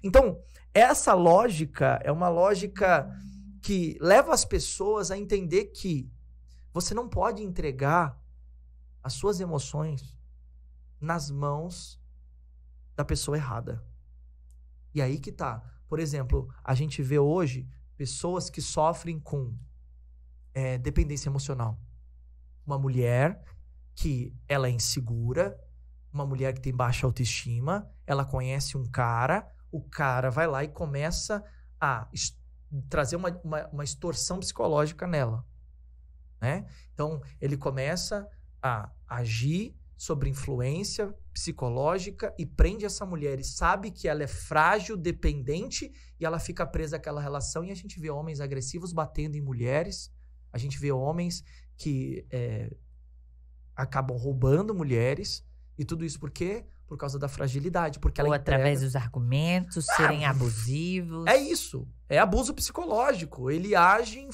Então, essa lógica é uma lógica que leva as pessoas a entender que você não pode entregar as suas emoções nas mãos da pessoa errada. E aí que tá. Por exemplo, a gente vê hoje pessoas que sofrem com dependência emocional. Uma mulher que ela é insegura, uma mulher que tem baixa autoestima, ela conhece um cara, o cara vai lá e começa a trazer uma extorsão psicológica nela, né? Então, ele começa a agir sobre influência psicológica e prende essa mulher e sabe que ela é frágil, dependente, e ela fica presa àquela relação. E a gente vê homens agressivos batendo em mulheres, a gente vê homens que acabam roubando mulheres, e tudo isso por quê? Por causa da fragilidade. Porque ou através dos argumentos, serem abusivos. É isso. É abuso psicológico. Ele age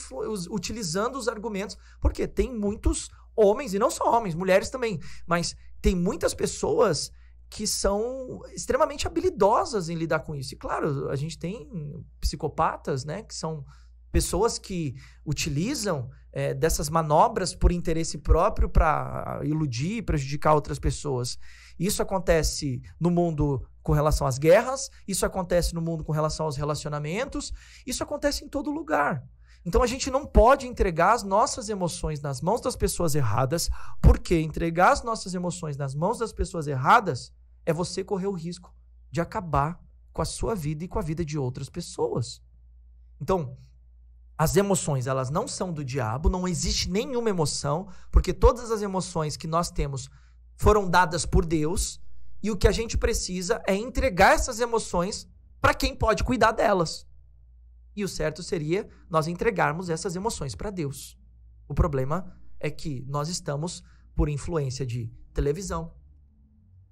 utilizando os argumentos. Porque tem muitos homens, e não só homens, mulheres também, mas tem muitas pessoas que são extremamente habilidosas em lidar com isso. E claro, a gente tem psicopatas, né, que são pessoas que utilizam dessas manobras por interesse próprio para iludir e prejudicar outras pessoas. Isso acontece no mundo com relação às guerras, isso acontece no mundo com relação aos relacionamentos, isso acontece em todo lugar. Então a gente não pode entregar as nossas emoções nas mãos das pessoas erradas, porque entregar as nossas emoções nas mãos das pessoas erradas é você correr o risco de acabar com a sua vida e com a vida de outras pessoas. Então, as emoções, elas não são do diabo, não existe nenhuma emoção, porque todas as emoções que nós temos foram dadas por Deus, e o que a gente precisa é entregar essas emoções para quem pode cuidar delas. E o certo seria nós entregarmos essas emoções para Deus. O problema é que nós estamos por influência de televisão,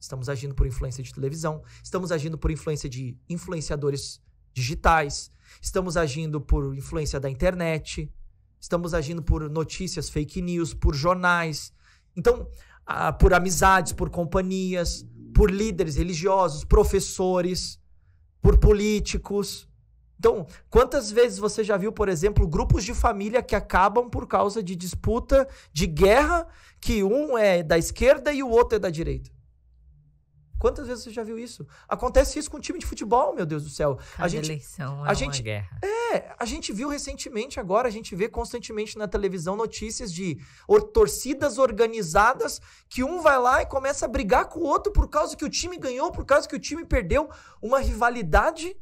estamos agindo por influência de televisão, estamos agindo por influência de influenciadores digitais, estamos agindo por influência da internet, estamos agindo por notícias, fake news, por jornais, então, por amizades, por companhias, por líderes religiosos, professores, por políticos. Então, quantas vezes você já viu, por exemplo, grupos de família que acabam por causa de disputa, de guerra, que um é da esquerda e o outro é da direita? Quantas vezes você já viu isso? Acontece isso com um time de futebol, meu Deus do céu. Cada eleição é uma guerra. A gente viu recentemente agora, a gente vê constantemente na televisão notícias de torcidas organizadas que um vai lá e começa a brigar com o outro por causa que o time ganhou, por causa que o time perdeu. Uma rivalidade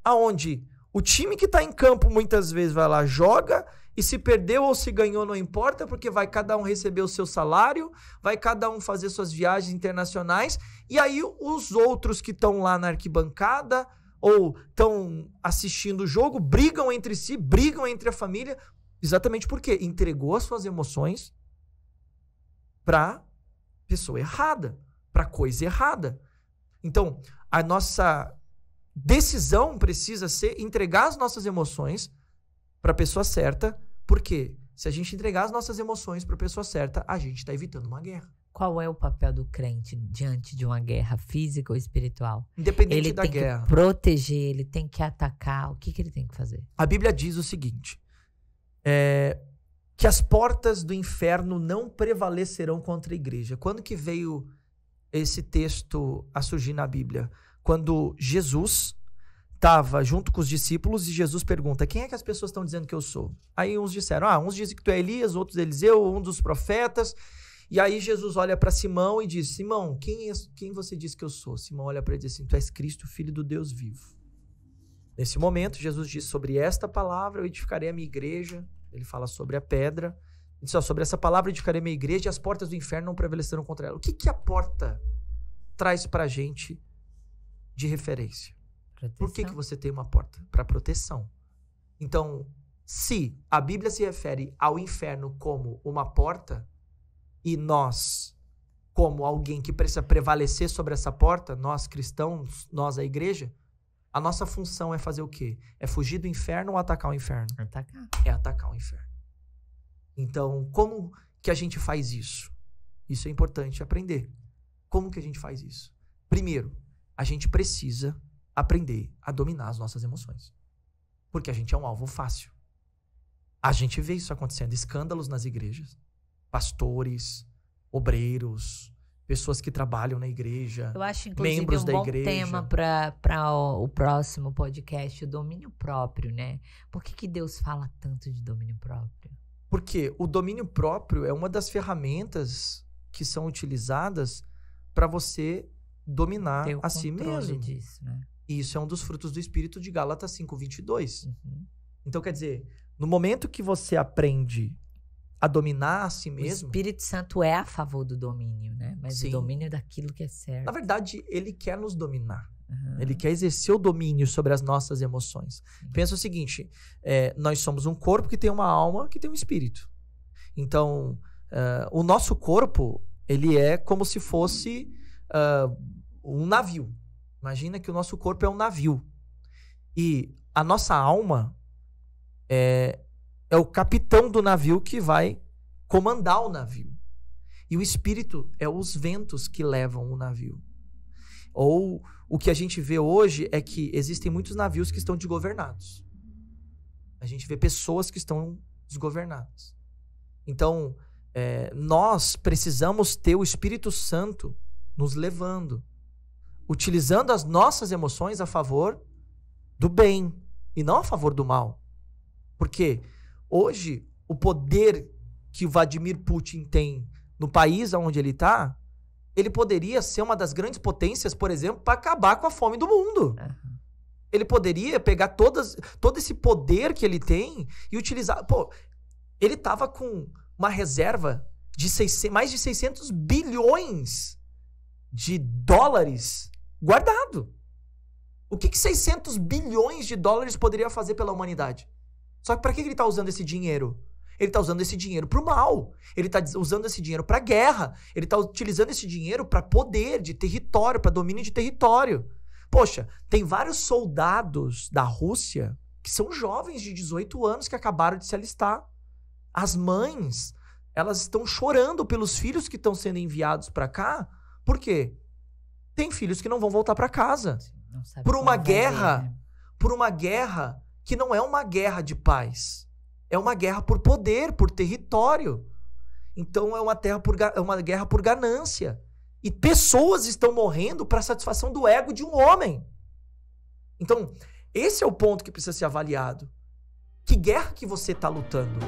aonde o time que está em campo muitas vezes vai lá, joga, e se perdeu ou se ganhou não importa, porque vai cada um receber o seu salário, vai cada um fazer suas viagens internacionais, e aí os outros que estão lá na arquibancada ou estão assistindo o jogo brigam entre si, brigam entre a família, exatamente porque entregou as suas emoções para pessoa errada, para coisa errada. Então, a nossa decisão precisa ser entregar as nossas emoções para a pessoa certa, porque se a gente entregar as nossas emoções para a pessoa certa, a gente está evitando uma guerra. Qual é o papel do crente diante de uma guerra física ou espiritual? Independente da guerra. Ele tem que proteger, ele tem que atacar. O que ele tem que fazer? A Bíblia diz o seguinte, que as portas do inferno não prevalecerão contra a igreja. Quando que veio esse texto a surgir na Bíblia? Quando Jesus estava junto com os discípulos e Jesus pergunta, quem é que as pessoas estão dizendo que eu sou? Aí uns disseram, uns dizem que tu é Elias, outros Eliseu, um dos profetas. E aí Jesus olha para Simão e diz, Simão, quem você diz que eu sou? Simão olha para ele e diz assim, tu és Cristo, filho do Deus vivo. Nesse momento, Jesus diz, sobre esta palavra eu edificarei a minha igreja. Ele fala sobre a pedra. Ele diz, sobre essa palavra eu edificarei a minha igreja e as portas do inferno não prevalecerão contra ela. O que a porta traz para a gente de referência? Proteção. Por que você tem uma porta? Para proteção. Então, se a Bíblia se refere ao inferno como uma porta, e nós, como alguém que precisa prevalecer sobre essa porta, nós cristãos, nós a igreja, a nossa função é fazer o quê? É fugir do inferno ou atacar o inferno? Atacar. É atacar o inferno. Então, como que a gente faz isso? Isso é importante aprender. Como que a gente faz isso? Primeiro, a gente precisa aprender a dominar as nossas emoções. Porque a gente é um alvo fácil. A gente vê isso acontecendo, escândalos nas igrejas. Pastores, obreiros, pessoas que trabalham na igreja, Eu acho, inclusive, membros um da bom igreja. tema para o próximo podcast, o domínio próprio, né? Por que Deus fala tanto de domínio próprio? Porque o domínio próprio é uma das ferramentas que são utilizadas para você dominar Ter o a si controle mesmo. disso, né? E isso é um dos frutos do Espírito de Gálatas 5:22. Uhum. Então, quer dizer, no momento que você aprende a dominar a si O mesmo, Espírito Santo é a favor do domínio, né? Mas Sim. o domínio é daquilo que é certo. na verdade, ele quer nos dominar. Uhum. Ele quer exercer o domínio sobre as nossas emoções. Sim. Pensa o seguinte, nós somos um corpo que tem uma alma, que tem um espírito. Então, o nosso corpo, ele é como se fosse um navio. Imagina que o nosso corpo é um navio. E a nossa alma é o capitão do navio que vai comandar o navio. E o espírito é os ventos que levam o navio. Ou o que a gente vê hoje é que existem muitos navios que estão desgovernados. A gente vê pessoas que estão desgovernadas. Então, nós precisamos ter o Espírito Santo nos levando, utilizando as nossas emoções a favor do bem e não a favor do mal. Porque hoje o poder que o Vladimir Putin tem no país onde ele está, ele poderia ser uma das grandes potências, por exemplo, para acabar com a fome do mundo. Uhum. Ele poderia pegar todo esse poder que ele tem e utilizar. Pô, ele estava com uma reserva de mais de 600 bilhões de dólares guardado. O que 600 bilhões de dólares poderia fazer pela humanidade? Só que para que ele está usando esse dinheiro? Ele está usando esse dinheiro para o mal. Ele está usando esse dinheiro para guerra. Ele está utilizando esse dinheiro para poder de território, para domínio de território. Poxa, tem vários soldados da Rússia que são jovens de 18 anos que acabaram de se alistar. As mães, elas estão chorando pelos filhos que estão sendo enviados para cá. Por quê? Tem filhos que não vão voltar para casa. Não sabe Por uma como vai guerra, ver, né? por uma guerra que não é uma guerra de paz. É uma guerra por poder, por território. Então é uma guerra por ganância. E pessoas estão morrendo para satisfação do ego de um homem. Então, esse é o ponto que precisa ser avaliado. Que guerra que você está lutando?